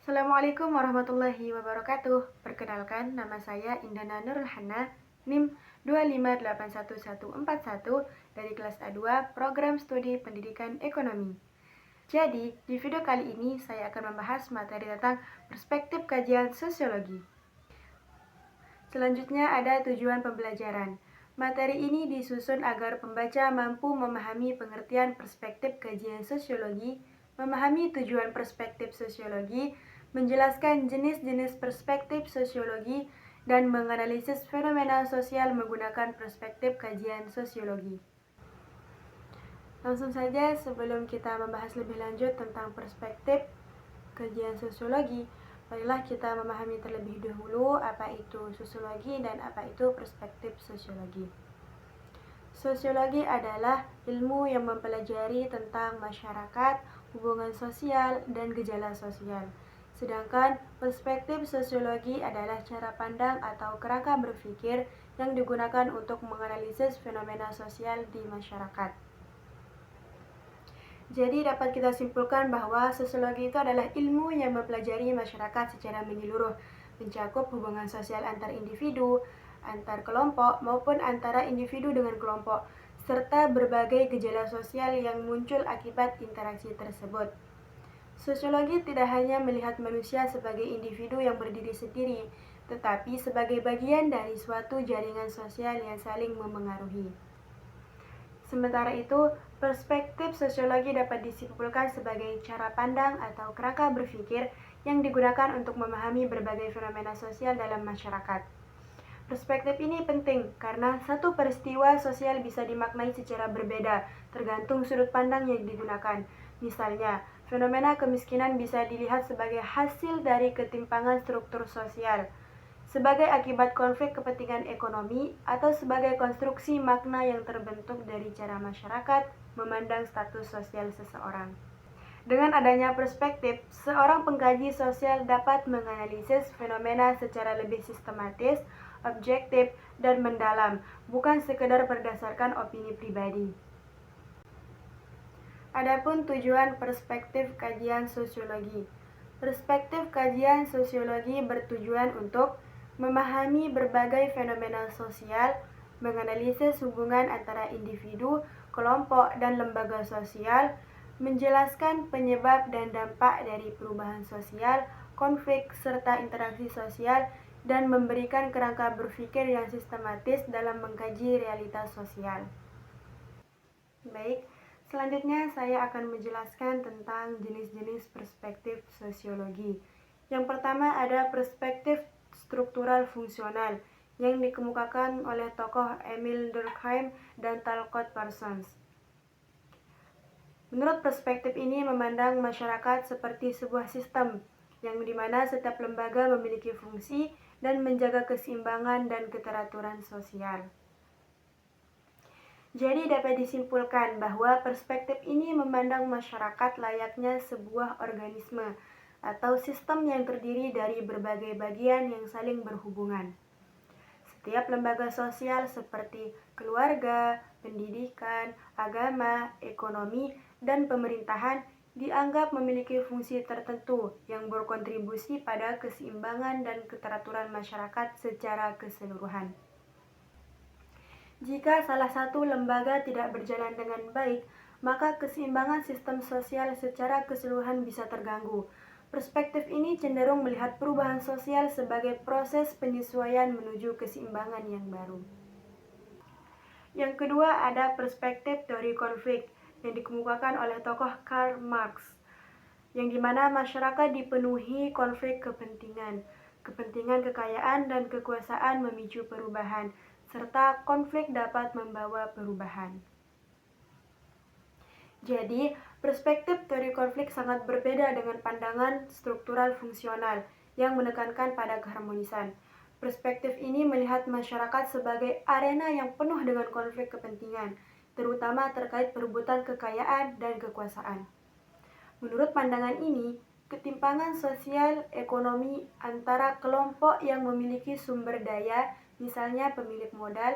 Assalamualaikum warahmatullahi wabarakatuh. Perkenalkan, nama saya Indana Nurul Hana, NIM 2581141 dari kelas A2 Program Studi Pendidikan Ekonomi. Jadi, di video kali ini saya akan membahas materi tentang perspektif kajian sosiologi. Selanjutnya ada tujuan pembelajaran. Materi ini disusun agar pembaca mampu memahami pengertian perspektif kajian sosiologi, memahami tujuan perspektif sosiologi, menjelaskan jenis-jenis perspektif sosiologi, dan menganalisis fenomena sosial menggunakan perspektif kajian sosiologi. Langsung saja, sebelum kita membahas lebih lanjut tentang perspektif kajian sosiologi, marilah kita memahami terlebih dahulu apa itu sosiologi dan apa itu perspektif sosiologi. Sosiologi adalah ilmu yang mempelajari tentang masyarakat, hubungan sosial, dan gejala sosial. Sedangkan perspektif sosiologi adalah cara pandang atau kerangka berpikir yang digunakan untuk menganalisis fenomena sosial di masyarakat. Jadi dapat kita simpulkan bahwa sosiologi itu adalah ilmu yang mempelajari masyarakat secara menyeluruh, mencakup hubungan sosial antar individu, antar kelompok, maupun antara individu dengan kelompok, serta berbagai gejala sosial yang muncul akibat interaksi tersebut. Sosiologi tidak hanya melihat manusia sebagai individu yang berdiri sendiri, tetapi sebagai bagian dari suatu jaringan sosial yang saling memengaruhi. Sementara itu, perspektif sosiologi dapat disimpulkan sebagai cara pandang atau kerangka berpikir yang digunakan untuk memahami berbagai fenomena sosial dalam masyarakat. Perspektif ini penting karena satu peristiwa sosial bisa dimaknai secara berbeda tergantung sudut pandang yang digunakan. Misalnya, fenomena kemiskinan bisa dilihat sebagai hasil dari ketimpangan struktur sosial, sebagai akibat konflik kepentingan ekonomi, atau sebagai konstruksi makna yang terbentuk dari cara masyarakat memandang status sosial seseorang. Dengan adanya perspektif, seorang pengkaji sosial dapat menganalisis fenomena secara lebih sistematis, objektif, dan mendalam, bukan sekedar berdasarkan opini pribadi. Adapun tujuan perspektif kajian sosiologi. Perspektif kajian sosiologi bertujuan untuk memahami berbagai fenomena sosial, menganalisis hubungan antara individu, kelompok, dan lembaga sosial, menjelaskan penyebab dan dampak dari perubahan sosial, konflik, serta interaksi sosial, dan memberikan kerangka berpikir yang sistematis dalam mengkaji realitas sosial. Baik, selanjutnya saya akan menjelaskan tentang jenis-jenis perspektif sosiologi. Yang pertama ada perspektif struktural fungsional yang dikemukakan oleh tokoh Emil Durkheim dan Talcott Parsons. Menurut perspektif ini memandang masyarakat seperti sebuah sistem yang dimana setiap lembaga memiliki fungsi dan menjaga keseimbangan dan keteraturan sosial. Jadi dapat disimpulkan bahwa perspektif ini memandang masyarakat layaknya sebuah organisme atau sistem yang terdiri dari berbagai bagian yang saling berhubungan. Setiap lembaga sosial seperti keluarga, pendidikan, agama, ekonomi, dan pemerintahan dianggap memiliki fungsi tertentu yang berkontribusi pada keseimbangan dan keteraturan masyarakat secara keseluruhan. Jika salah satu lembaga tidak berjalan dengan baik, maka keseimbangan sistem sosial secara keseluruhan bisa terganggu. Perspektif ini cenderung melihat perubahan sosial sebagai proses penyesuaian menuju keseimbangan yang baru. Yang kedua ada perspektif teori konflik yang dikemukakan oleh tokoh Karl Marx, yang dimana masyarakat dipenuhi konflik kepentingan kekayaan dan kekuasaan memicu perubahan, serta konflik dapat membawa perubahan. Jadi, perspektif teori konflik sangat berbeda dengan pandangan struktural fungsional yang menekankan pada keharmonisan. Perspektif ini melihat masyarakat sebagai arena yang penuh dengan konflik kepentingan, terutama terkait perebutan kekayaan dan kekuasaan. Menurut pandangan ini, ketimpangan sosial ekonomi antara kelompok yang memiliki sumber daya, misalnya pemilik modal,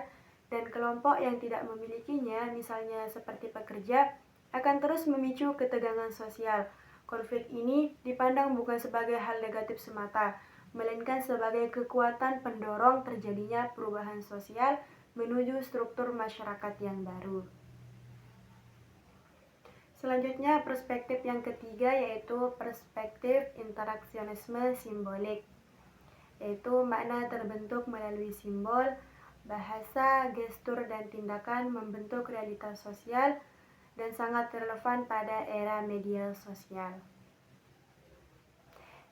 dan kelompok yang tidak memilikinya, misalnya seperti pekerja, akan terus memicu ketegangan sosial. Konflik ini dipandang bukan sebagai hal negatif semata, melainkan sebagai kekuatan pendorong terjadinya perubahan sosial menuju struktur masyarakat yang baru. Selanjutnya, perspektif yang ketiga yaitu perspektif interaksionisme simbolik, yaitu makna terbentuk melalui simbol, bahasa, gestur, dan tindakan membentuk realitas sosial dan sangat relevan pada era media sosial.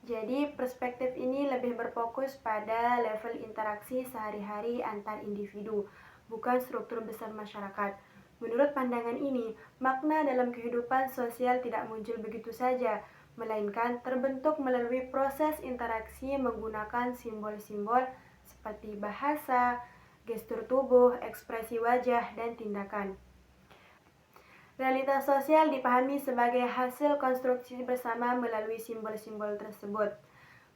Jadi, perspektif ini lebih berfokus pada level interaksi sehari-hari antar individu, bukan struktur besar masyarakat. Menurut pandangan ini, makna dalam kehidupan sosial tidak muncul begitu saja, melainkan terbentuk melalui proses interaksi menggunakan simbol-simbol seperti bahasa, gestur tubuh, ekspresi wajah, dan tindakan. Realitas sosial dipahami sebagai hasil konstruksi bersama melalui simbol-simbol tersebut.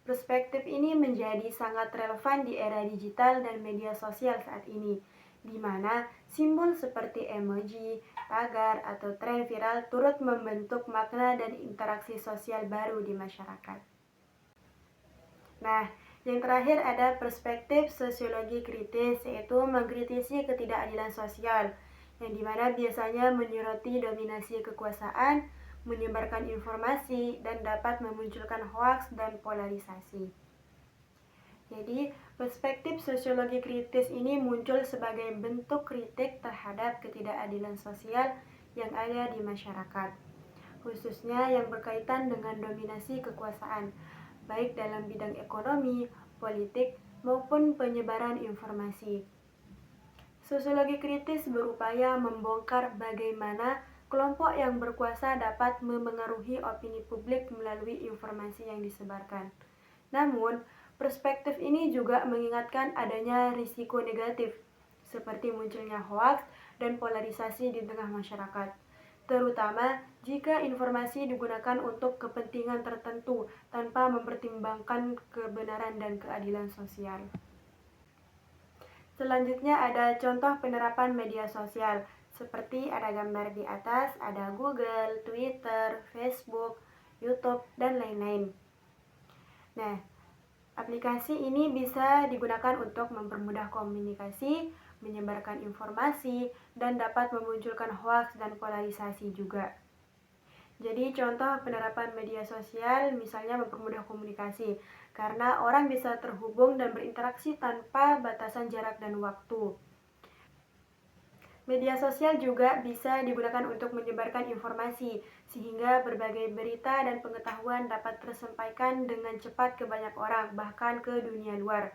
Perspektif ini menjadi sangat relevan di era digital dan media sosial saat ini, di mana simbol seperti emoji, tagar, atau tren viral turut membentuk makna dan interaksi sosial baru di masyarakat. Nah, yang terakhir ada perspektif sosiologi kritis, yaitu mengkritisi ketidakadilan sosial, yang dimana biasanya menyoroti dominasi kekuasaan, menyebarkan informasi, dan dapat memunculkan hoaks dan polarisasi. Jadi, perspektif sosiologi kritis ini muncul sebagai bentuk kritik terhadap ketidakadilan sosial yang ada di masyarakat, khususnya yang berkaitan dengan dominasi kekuasaan, baik dalam bidang ekonomi, politik, maupun penyebaran informasi. Sosiologi kritis berupaya membongkar bagaimana kelompok yang berkuasa dapat memengaruhi opini publik melalui informasi yang disebarkan. Namun, perspektif ini juga mengingatkan adanya risiko negatif, seperti munculnya hoaks dan polarisasi di tengah masyarakat, terutama jika informasi digunakan untuk kepentingan tertentu tanpa mempertimbangkan kebenaran dan keadilan sosial. Selanjutnya ada contoh penerapan media sosial, seperti ada gambar di atas, ada Google, Twitter, Facebook, YouTube, dan lain-lain. Nah, aplikasi ini bisa digunakan untuk mempermudah komunikasi, menyebarkan informasi, dan dapat memunculkan hoaks dan polarisasi juga. Jadi contoh penerapan media sosial misalnya mempermudah komunikasi, karena orang bisa terhubung dan berinteraksi tanpa batasan jarak dan waktu. Media sosial juga bisa digunakan untuk menyebarkan informasi, sehingga berbagai berita dan pengetahuan dapat tersampaikan dengan cepat ke banyak orang, bahkan ke dunia luar.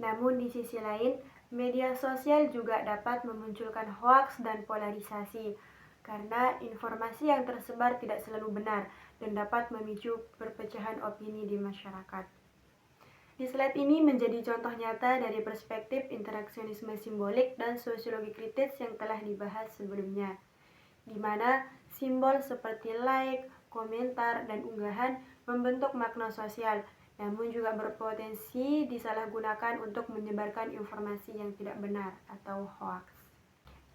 Namun di sisi lain, media sosial juga dapat memunculkan hoaks dan polarisasi, karena informasi yang tersebar tidak selalu benar dan dapat memicu perpecahan opini di masyarakat. Di slide ini menjadi contoh nyata dari perspektif interaksionisme simbolik dan sosiologi kritis yang telah dibahas sebelumnya, di mana simbol seperti like, komentar, dan unggahan membentuk makna sosial, namun juga berpotensi disalahgunakan untuk menyebarkan informasi yang tidak benar atau hoaks.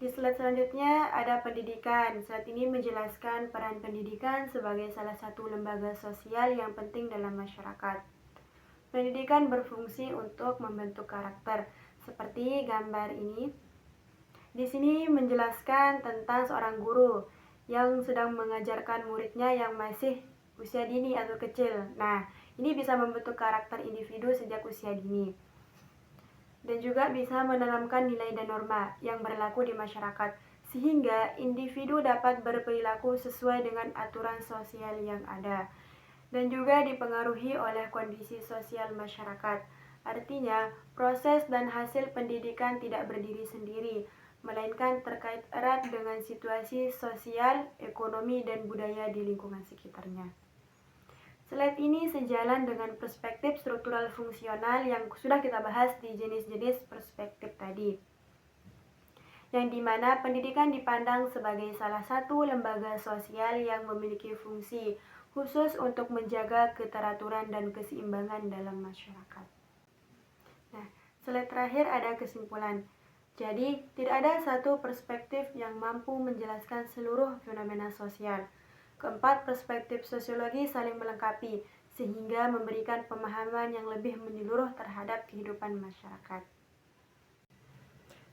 Di slide selanjutnya ada pendidikan. Slide ini menjelaskan peran pendidikan sebagai salah satu lembaga sosial yang penting dalam masyarakat. Pendidikan berfungsi untuk membentuk karakter, seperti gambar ini. Di sini menjelaskan tentang seorang guru yang sedang mengajarkan muridnya yang masih usia dini atau kecil. Nah, ini bisa membentuk karakter individu sejak usia dini. Dan juga bisa menanamkan nilai dan norma yang berlaku di masyarakat, sehingga individu dapat berperilaku sesuai dengan aturan sosial yang ada, dan juga dipengaruhi oleh kondisi sosial masyarakat. Artinya, proses dan hasil pendidikan tidak berdiri sendiri, melainkan terkait erat dengan situasi sosial, ekonomi, dan budaya di lingkungan sekitarnya. Slide ini sejalan dengan perspektif struktural fungsional yang sudah kita bahas di jenis-jenis perspektif tadi, yang dimana pendidikan dipandang sebagai salah satu lembaga sosial yang memiliki fungsi khusus untuk menjaga keteraturan dan keseimbangan dalam masyarakat. Nah, slide terakhir ada kesimpulan. Jadi, tidak ada satu perspektif yang mampu menjelaskan seluruh fenomena sosial, Keempat, perspektif sosiologi saling melengkapi, sehingga memberikan pemahaman yang lebih menyeluruh terhadap kehidupan masyarakat.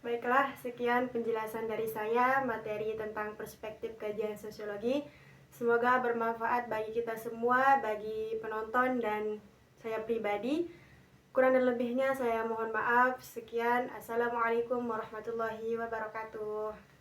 Baiklah, sekian penjelasan dari saya materi tentang perspektif kajian sosiologi. Semoga bermanfaat bagi kita semua, bagi penonton dan saya pribadi. Kurang dan lebihnya saya mohon maaf. Sekian, Assalamualaikum warahmatullahi wabarakatuh.